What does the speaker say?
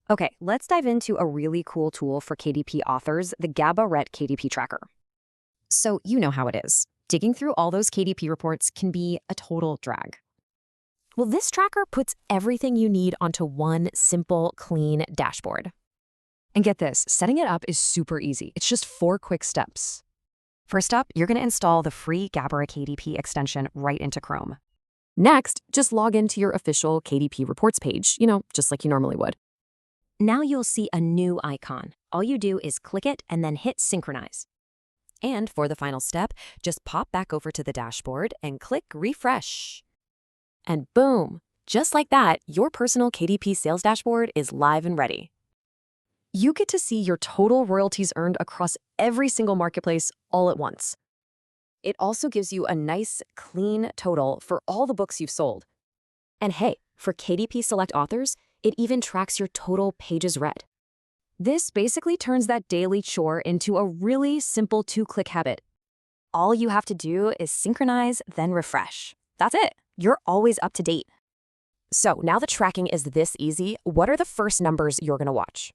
Okay, let's dive into a really cool tool for KDP authors, the GabaritKDP Tracker. So you know how it is. Digging through all those KDP reports can be a total drag. Well, this tracker puts everything you need onto one simple, clean dashboard. And get this, setting it up is super easy. It's just 4 quick steps. First up, you're going to install the free GabaritKDP extension right into Chrome. Next, just log into your official KDP reports page, just like you normally would. Now you'll see a new icon. All you do is click it and then hit synchronize. And for the final step, just pop back over to the dashboard and click refresh. And boom, just like that, your personal KDP sales dashboard is live and ready. You get to see your total royalties earned across every single marketplace all at once. It also gives you a nice, clean total for all the books you've sold. And hey, for KDP Select authors, it even tracks your total pages read. This basically turns that daily chore into a really simple 2-click habit. All you have to do is synchronize, then refresh. That's it. You're always up to date. So now that tracking is this easy, what are the first numbers you're going to watch?